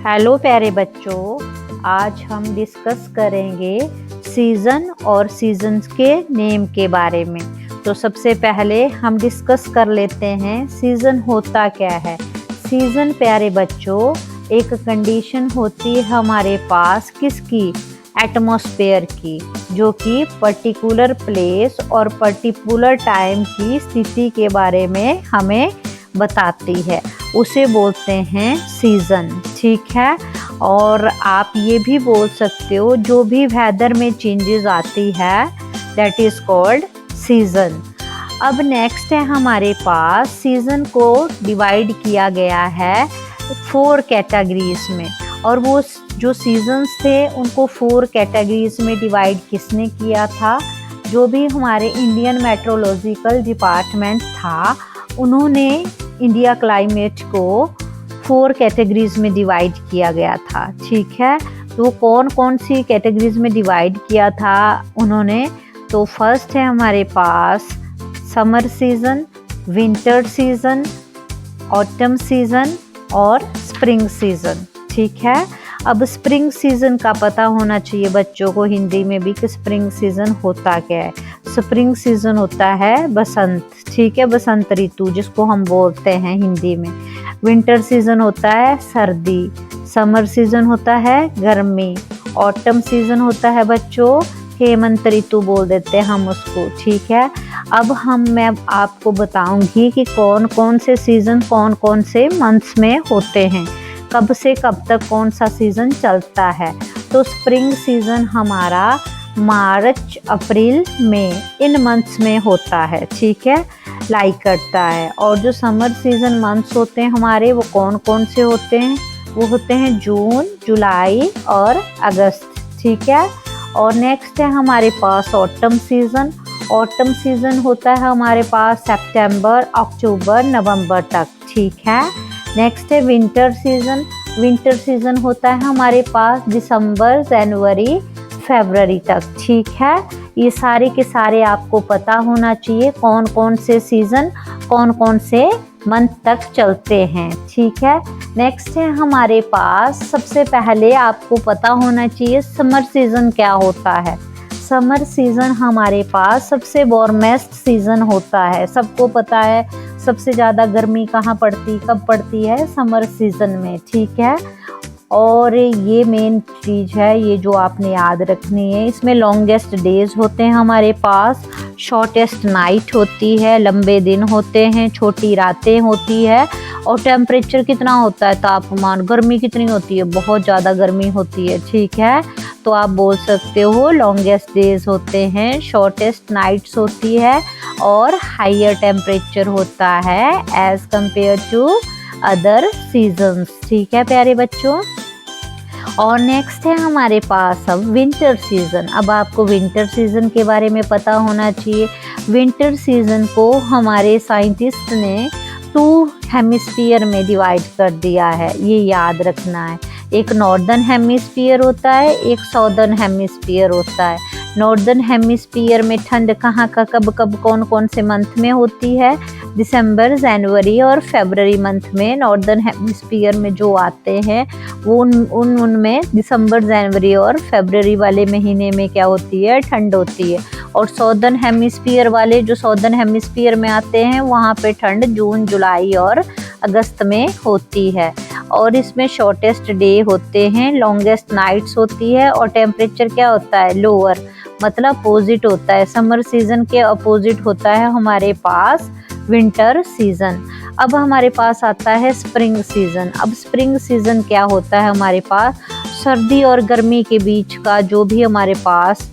Hello प्यारे बच्चों, आज हम डिस्कस करेंगे सीज़न और सीजन्स के नेम के बारे में। तो सबसे पहले हम डिस्कस कर लेते हैं सीज़न होता क्या है। सीज़न प्यारे बच्चों एक कंडीशन होती है हमारे पास किसकी, एटमॉस्फेयर की, जो कि पर्टिकुलर प्लेस और पर्टिकुलर टाइम की स्थिति के बारे में हमें बताती है, उसे बोलते हैं सीज़न। ठीक है, और आप ये भी बोल सकते हो जो भी वेदर में चेंजेस आती है दैट इज़ कॉल्ड सीज़न। अब नेक्स्ट है हमारे पास सीज़न को डिवाइड किया गया है 4 कैटेगरीज में, और वो जो सीजन्स थे उनको 4 कैटेगरीज में डिवाइड किसने किया था, जो भी हमारे इंडियन मेट्रोलॉजिकल डिपार्टमेंट था उन्होंने इंडिया क्लाइमेट को 4 कैटेगरीज में डिवाइड किया गया था। ठीक है, तो कौन कौन सी कैटेगरीज में डिवाइड किया था उन्होंने, तो फर्स्ट है हमारे पास summer season, winter season, autumn season और स्प्रिंग सीज़न। ठीक है, अब स्प्रिंग सीज़न का पता होना चाहिए बच्चों को हिंदी में भी कि स्प्रिंग सीज़न होता क्या है। स्प्रिंग सीज़न होता है बसंत, ठीक है, बसंत ऋतु जिसको हम बोलते हैं हिंदी में। विंटर सीज़न होता है सर्दी, समर सीज़न होता है गर्मी, ऑटम सीज़न होता है बच्चों हेमंत ऋतु बोल देते हैं हम उसको। ठीक है, अब मैं आपको बताऊंगी कि कौन कौन से सीज़न कौन कौन से मंथ्स में होते हैं, कब से कब तक कौन सा सीज़न चलता है। तो स्प्रिंग सीज़न हमारा मार्च अप्रैल मई इन मंथ्स में होता है, ठीक है, लाइक करता है। और जो समर सीज़न मंथ्स होते हैं हमारे वो कौन कौन से होते हैं, वो होते हैं जून, जुलाई और अगस्त। ठीक है, और नेक्स्ट है हमारे पास ऑटम सीज़न। ऑटम सीज़न होता है हमारे पास सितंबर, अक्टूबर, नवंबर तक। ठीक है, नेक्स्ट है विंटर सीज़न। विंटर सीज़न होता है हमारे पास दिसंबर, जनवरी, फरवरी तक। ठीक है, ये सारे के सारे आपको पता होना चाहिए कौन कौन से सीज़न कौन कौन से मंथ तक चलते हैं। ठीक है, नेक्स्ट है हमारे पास सबसे पहले आपको पता होना चाहिए समर सीज़न क्या होता है। समर सीज़न हमारे पास सबसे वार्मेस्ट सीज़न होता है, सबको पता है सबसे ज़्यादा गर्मी कहाँ पड़ती कब पड़ती है, समर सीज़न में। ठीक है, और ये मेन चीज़ है ये जो आपने याद रखनी है, इसमें लॉन्गेस्ट डेज होते हैं हमारे पास, शॉर्टेस्ट नाइट होती है, लंबे दिन होते हैं, छोटी रातें होती है। और टेम्परेचर कितना होता है, तापमान, गर्मी कितनी होती है, बहुत ज़्यादा गर्मी होती है। ठीक है, तो आप बोल सकते हो लॉन्गेस्ट डेज होते हैं, शॉर्टेस्ट नाइट्स होती है और हाइयर टेम्परेचर होता है as compare to other seasons. ठीक है प्यारे बच्चों, और नेक्स्ट है हमारे पास अब विंटर सीज़न। अब आपको विंटर सीज़न के बारे में पता होना चाहिए। विंटर सीज़न को हमारे साइंटिस्ट ने 2 हेमिस्फीयर में डिवाइड कर दिया है, ये याद रखना है। एक नॉर्दर्न हेमिस्फीयर होता है, एक साउदर्न हेमिस्फीयर होता है। नॉर्दर्न हेमिस्फीयर में ठंड कहाँ का कब कब कौन कौन से मंथ में होती है, दिसंबर, जनवरी और फरवरी मंथ में नॉर्दर्न हेमिस्फीयर में जो आते हैं वो उनमें दिसंबर, जनवरी और फरवरी वाले महीने में क्या होती है, ठंड होती है। और साउदर्न हेमिस्फीयर वाले जो साउदर्न हेमिस्फीयर में आते हैं वहाँ पे ठंड जून, जुलाई और अगस्त में होती है। और इसमें शॉर्टेस्ट डे होते हैं, लॉन्गेस्ट नाइट्स होती है, और टेम्परेचर क्या होता है, लोअर, मतलब अपोजिट होता है। समर सीज़न के अपोजिट होता है हमारे पास विंटर सीज़न। अब हमारे पास आता है स्प्रिंग सीज़न। अब स्प्रिंग सीज़न क्या होता है हमारे पास, सर्दी और गर्मी के बीच का जो भी हमारे पास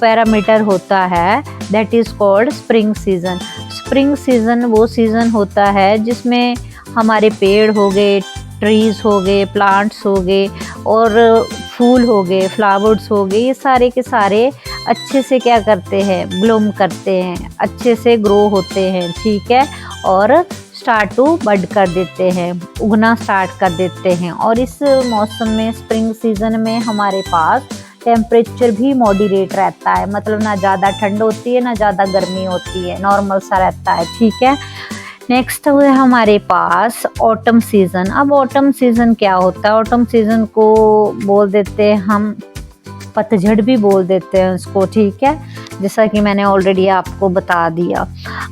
पैरामीटर होता है that is called spring season. Spring season वो सीज़न होता है जिसमें हमारे पेड़ हो गए, ट्रीज़ हो गए, प्लांट्स हो गए और फूल हो गए, फ्लावर्स हो गए, ये सारे के सारे अच्छे से क्या करते हैं, ब्लूम करते हैं, अच्छे से ग्रो होते हैं। ठीक है, और स्टार्ट टू बड कर देते हैं, उगना स्टार्ट कर देते हैं। और इस मौसम में स्प्रिंग सीज़न में हमारे पास टेम्परेचर भी मॉडरेट रहता है, मतलब ना ज़्यादा ठंड होती है ना ज़्यादा गर्मी होती है, नॉर्मल सा रहता है। ठीक है, नेक्स्ट है हमारे पास ऑटम सीजन। अब ऑटम सीजन क्या होता है? ऑटम सीजन को बोल देते हैं हम पतझड़ भी बोल देते हैं उसको, ठीक है, जैसा कि मैंने ऑलरेडी आपको बता दिया।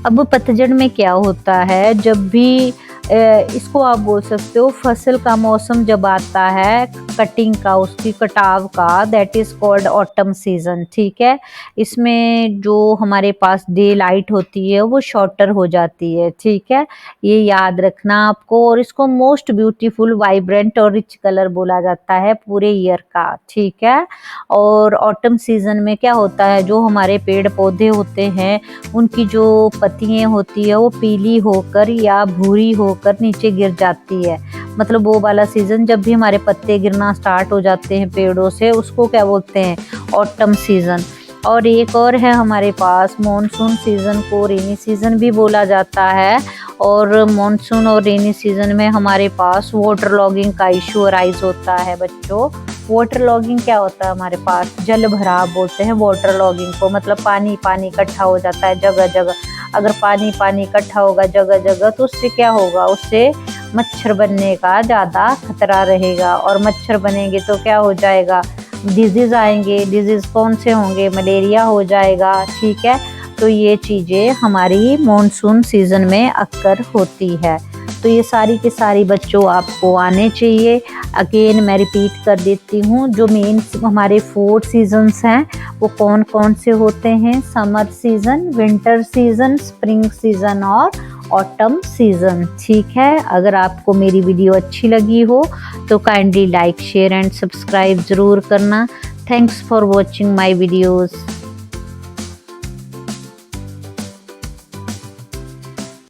अब पतझड़ में क्या होता है, जब भी इसको आप बोल सकते हो फसल का मौसम जब आता है, कटिंग का, उसकी कटाव का, that is called autumn season, ठीक है। इसमें जो हमारे पास डे लाइट होती है वो शॉर्टर हो जाती है, ठीक है, ये याद रखना आपको। और इसको मोस्ट ब्यूटीफुल, वाइब्रेंट और रिच कलर बोला जाता है पूरे ईयर का, ठीक है। और ऑटम सीजन में क्या होता है, जो हमारे पेड़ पौधे होते हैं उनकी जो पत्तियां होती है वो पीली होकर या भूरी होकर नीचे गिर जाती है। मतलब वो वाला सीजन जब भी हमारे पत्ते गिरना स्टार्ट हो जाते हैं पेड़ों से, उसको क्या बोलते हैं? Autumn season. और एक और है हमारे पास मॉनसून सीजन को रेनी सीजन भी बोला जाता है। और मॉनसून और रेनी सीजन में हमारे पास वाटर लॉगिंग का इशू अराइज होता है बच्चों। वाटर लॉगिंग क्या होता है? हमारे पास जल भराव बोलते हैं वाटर लॉगिंग को, मतलब पानी पानी इकट्ठा हो जाता है जगह जगह। अगर पानी पानी इकट्ठा होगा जगह जगह तो उससे क्या होगा? उससे मच्छर बनने का ज़्यादा खतरा रहेगा। और मच्छर बनेंगे तो क्या हो जाएगा? डिजीज़ आएंगे। डिजीज़ कौन से होंगे? मलेरिया हो जाएगा, ठीक है। तो ये चीज़ें हमारी मॉनसून सीज़न में अक्सर होती है। तो ये सारी की सारी बच्चों आपको आने चाहिए। अगेन मैं रिपीट कर देती हूँ, जो मेन हमारे 4 सीजन्स हैं वो कौन कौन से होते हैं? Summer season, winter season, spring season और ऑटम सीज़न, ठीक है। अगर आपको मेरी वीडियो अच्छी लगी हो तो kindly like, share and subscribe ज़रूर करना। Thanks for watching my videos.